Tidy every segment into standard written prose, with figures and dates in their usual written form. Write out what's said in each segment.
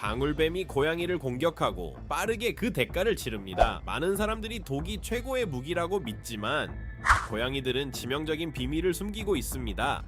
방울뱀이 고양이를 공격하고 빠르게 그 대가를 치릅니다. 많은 사람들이 독이 최고의 무기라고 믿지만 고양이들은 치명적인 비밀을 숨기고 있습니다.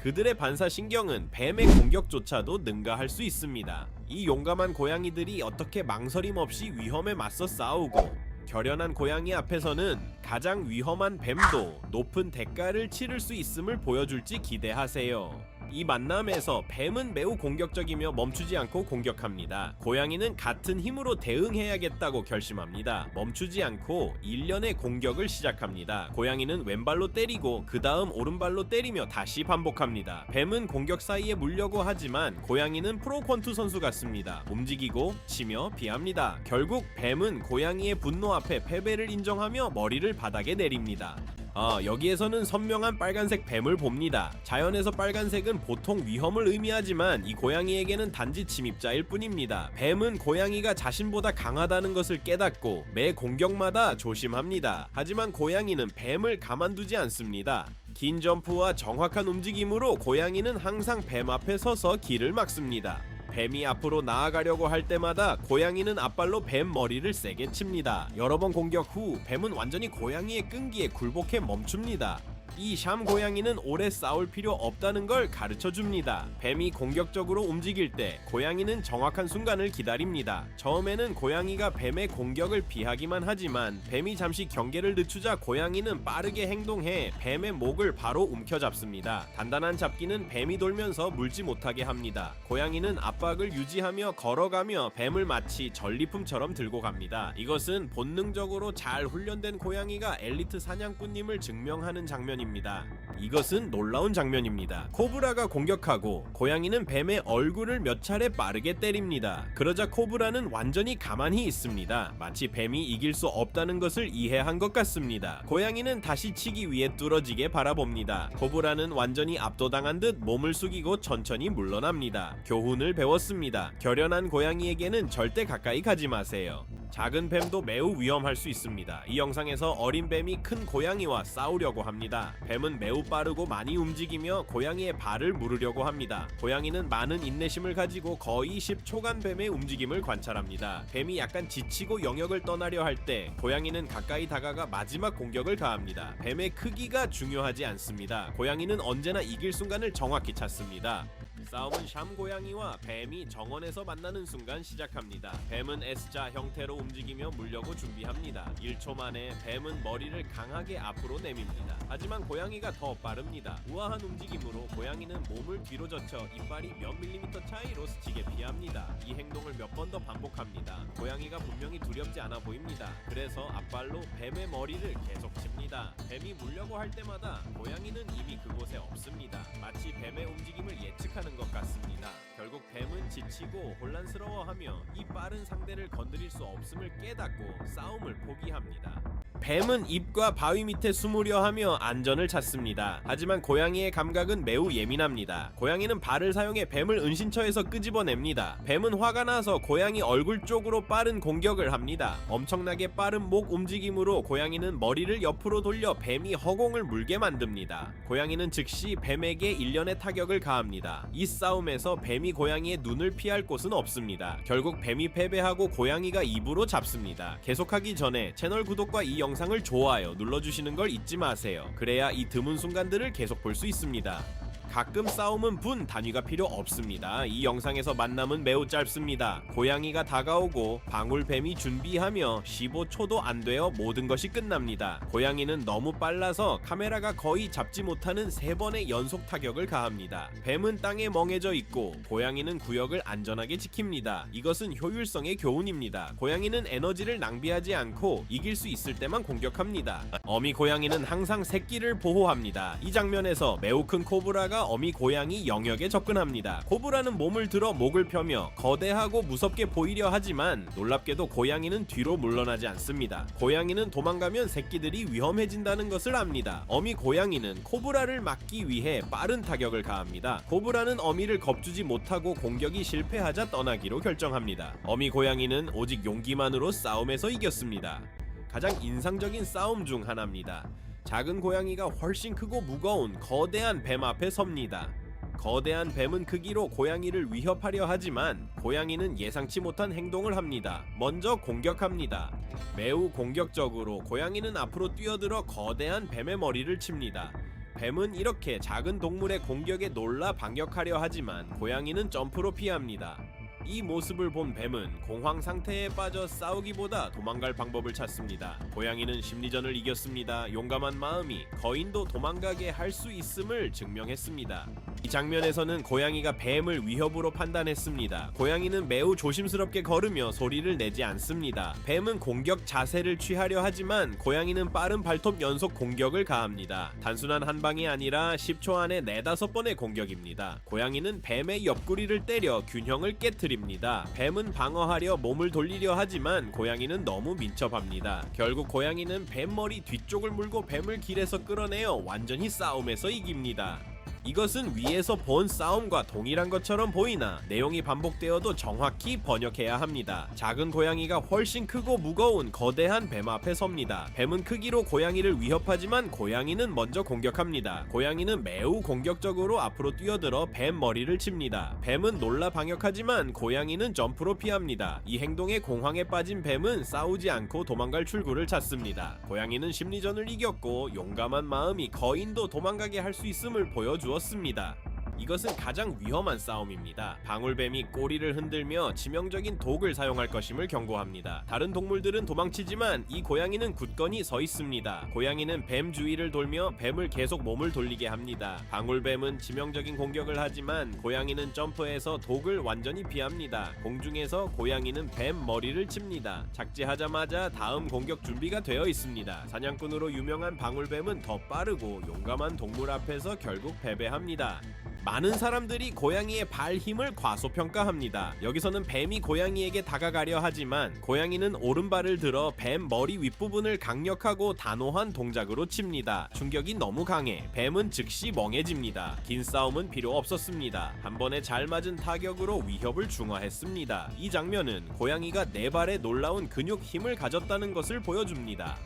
그들의 반사신경은 뱀의 공격조차도 능가할 수 있습니다. 이 용감한 고양이들이 어떻게 망설임 없이 위험에 맞서 싸우고 결연한 고양이 앞에서는 가장 위험한 뱀도 높은 대가를 치를 수 있음을 보여줄지 기대하세요. 이 만남에서 뱀은 매우 공격적이며 멈추지 않고 공격합니다. 고양이는 같은 힘으로 대응해야겠다고 결심합니다. 멈추지 않고 일련의 공격을 시작합니다. 고양이는 왼발로 때리고 그 다음 오른발로 때리며 다시 반복합니다. 뱀은 공격 사이에 물려고 하지만 고양이는 프로권투 선수 같습니다. 움직이고 치며 피합니다. 결국 뱀은 고양이의 분노 앞에 패배를 인정하며 머리를 바닥에 내립니다. 여기에서는 선명한 빨간색 뱀을 봅니다. 자연에서 빨간색은 보통 위험을 의미하지만 이 고양이에게는 단지 침입자일 뿐입니다. 뱀은 고양이가 자신보다 강하다는 것을 깨닫고 매 공격마다 조심합니다. 하지만 고양이는 뱀을 가만두지 않습니다. 긴 점프와 정확한 움직임으로 고양이는 항상 뱀 앞에 서서 길을 막습니다. 뱀이 앞으로 나아가려고 할 때마다 고양이는 앞발로 뱀 머리를 세게 칩니다. 여러 번 공격 후 뱀은 완전히 고양이의 끈기에 굴복해 멈춥니다. 이 샴 고양이는 오래 싸울 필요 없다는 걸 가르쳐 줍니다. 뱀이 공격적으로 움직일 때 고양이는 정확한 순간을 기다립니다. 처음에는 고양이가 뱀의 공격을 피하기만 하지만 뱀이 잠시 경계를 늦추자 고양이는 빠르게 행동해 뱀의 목을 바로 움켜잡습니다. 단단한 잡기는 뱀이 돌면서 물지 못하게 합니다. 고양이는 압박을 유지하며 걸어가며 뱀을 마치 전리품처럼 들고 갑니다. 이것은 본능적으로 잘 훈련된 고양이가 엘리트 사냥꾼임을 증명하는 장면입니다. 이것은 놀라운 장면입니다. 코브라가 공격하고 고양이는 뱀의 얼굴을 몇 차례 빠르게 때립니다. 그러자 코브라는 완전히 가만히 있습니다. 마치 뱀이 이길 수 없다는 것을 이해한 것 같습니다. 고양이는 다시 치기 위해 뚫어지게 바라봅니다. 코브라는 완전히 압도당한 듯 몸을 숙이고 천천히 물러납니다. 교훈을 배웠습니다. 결연한 고양이에게는 절대 가까이 가지 마세요. 작은 뱀도 매우 위험할 수 있습니다. 이 영상에서 어린 뱀이 큰 고양이와 싸우려고 합니다. 뱀은 매우 빠르고 많이 움직이며 고양이의 발을 물으려고 합니다. 고양이는 많은 인내심을 가지고 거의 10초간 뱀의 움직임을 관찰합니다. 뱀이 약간 지치고 영역을 떠나려 할 때 고양이는 가까이 다가가 마지막 공격을 가합니다. 뱀의 크기가 중요하지 않습니다. 고양이는 언제나 이길 순간을 정확히 찾습니다. 싸움은 샴 고양이와 뱀이 정원에서 만나는 순간 시작합니다. 뱀은 S자 형태로 움직이며 물려고 준비합니다. 1초 만에 뱀은 머리를 강하게 앞으로 내밉니다. 하지만 고양이가 더 빠릅니다. 우아한 움직임으로 고양이는 몸을 뒤로 젖혀 이빨이 몇 밀리미터 차이로 스치게 피합니다. 이 행동을 몇 번 더 반복합니다. 고양이가 분명히 두렵지 않아 보입니다. 그래서 앞발로 뱀의 머리를 계속 칩니다. 뱀이 물려고 할 때마다 고양이는 이미 그곳에 없습니다. 마치 뱀의 움직임을 예측하는 것 같습니다. 결국 뱀은 지치고 혼란스러워하며 이 빠른 상대를 건드릴 수 없음을 깨닫고 싸움을 포기합니다. 뱀은 잎과 바위 밑에 숨으려 하며 안전을 찾습니다. 하지만 고양이의 감각은 매우 예민합니다. 고양이는 발을 사용해 뱀을 은신처에서 끄집어냅니다. 뱀은 화가 나서 고양이 얼굴 쪽으로 빠른 공격을 합니다. 엄청나게 빠른 목 움직임으로 고양이는 머리를 옆으로 돌려 뱀이 허공을 물게 만듭니다. 고양이는 즉시 뱀에게 일련의 타격을 가합니다. 이 싸움에서 뱀이 고양이의 눈을 피할 곳은 없습니다. 결국 뱀이 패배하고 고양이가 입으로 잡습니다. 계속하기 전에 채널 구독과 이 영상을 좋아요 눌러주시는 걸 잊지 마세요. 그래야 이 드문 순간들을 계속 볼 수 있습니다. 가끔 싸움은 분 단위가 필요 없습니다. 이 영상에서 만남은 매우 짧습니다. 고양이가 다가오고 방울뱀이 준비하며 15초도 안 되어 모든 것이 끝납니다. 고양이는 너무 빨라서 카메라가 거의 잡지 못하는 3번의 연속 타격을 가합니다. 뱀은 땅에 멍해져 있고 고양이는 구역을 안전하게 지킵니다. 이것은 효율성의 교훈입니다. 고양이는 에너지를 낭비하지 않고 이길 수 있을 때만 공격합니다. 어미 고양이는 항상 새끼를 보호합니다. 이 장면에서 매우 큰 코브라가 어미 고양이 영역에 접근합니다. 코브라는 몸을 들어 목을 펴며 거대하고 무섭게 보이려 하지만 놀랍게도 고양이는 뒤로 물러나지 않습니다. 고양이는 도망가면 새끼들이 위험해진다는 것을 압니다. 어미 고양이는 코브라를 막기 위해 빠른 타격을 가합니다. 코브라는 어미를 겁주지 못하고 공격이 실패하자 떠나기로 결정합니다. 어미 고양이는 오직 용기만으로 싸움에서 이겼습니다. 가장 인상적인 싸움 중 하나입니다. 작은 고양이가 훨씬 크고 무거운 거대한 뱀 앞에 섭니다. 거대한 뱀은 크기로 고양이를 위협하려 하지만 고양이는 예상치 못한 행동을 합니다. 먼저 공격합니다. 매우 공격적으로 고양이는 앞으로 뛰어들어 거대한 뱀의 머리를 칩니다. 뱀은 이렇게 작은 동물의 공격에 놀라 반격하려 하지만 고양이는 점프로 피합니다. 이 모습을 본 뱀은 공황 상태에 빠져 싸우기보다 도망갈 방법을 찾습니다. 고양이는 심리전을 이겼습니다. 용감한 마음이 거인도 도망가게 할 수 있음을 증명했습니다. 이 장면에서는 고양이가 뱀을 위협으로 판단했습니다. 고양이는 매우 조심스럽게 걸으며 소리를 내지 않습니다. 뱀은 공격 자세를 취하려 하지만 고양이는 빠른 발톱 연속 공격을 가합니다. 단순한 한 방이 아니라 10초 안에 4-5번의 공격입니다. 고양이는 뱀의 옆구리를 때려 균형을 깨트립니다. 뱀은 방어하려 몸을 돌리려 하지만 고양이는 너무 민첩합니다. 결국 고양이는 뱀 머리 뒤쪽을 물고 뱀을 길에서 끌어내어 완전히 싸움에서 이깁니다. 이것은 위에서 본 싸움과 동일한 것처럼 보이나 내용이 반복되어도 정확히 번역해야 합니다. 작은 고양이가 훨씬 크고 무거운 거대한 뱀 앞에 섭니다. 뱀은 크기로 고양이를 위협하지만 고양이는 먼저 공격합니다. 고양이는 매우 공격적으로 앞으로 뛰어들어 뱀 머리를 칩니다. 뱀은 놀라 방역하지만 고양이는 점프로 피합니다. 이 행동에 공황에 빠진 뱀은 싸우지 않고 도망갈 출구를 찾습니다. 고양이는 심리전을 이겼고 용감한 마음이 거인도 도망가게 할 수 있음을 보여주었습니다. 이것은 가장 위험한 싸움입니다. 방울뱀이 꼬리를 흔들며 치명적인 독을 사용할 것임을 경고합니다. 다른 동물들은 도망치지만 이 고양이는 굳건히 서 있습니다. 고양이는 뱀 주위를 돌며 뱀을 계속 몸을 돌리게 합니다. 방울뱀은 치명적인 공격을 하지만 고양이는 점프해서 독을 완전히 피합니다. 공중에서 고양이는 뱀 머리를 칩니다. 착지하자마자 다음 공격 준비가 되어 있습니다. 사냥꾼으로 유명한 방울뱀은 더 빠르고 용감한 동물 앞에서 결국 패배합니다. 많은 사람들이 고양이의 발 힘을 과소평가합니다. 여기서는 뱀이 고양이에게 다가가려 하지만 고양이는 오른발을 들어 뱀 머리 윗부분을 강력하고 단호한 동작으로 칩니다. 충격이 너무 강해 뱀은 즉시 멍해집니다. 긴 싸움은 필요 없었습니다. 한 번에 잘 맞은 타격으로 위협을 중화했습니다. 이 장면은 고양이가 4발의 놀라운 근육 힘을 가졌다는 것을 보여줍니다.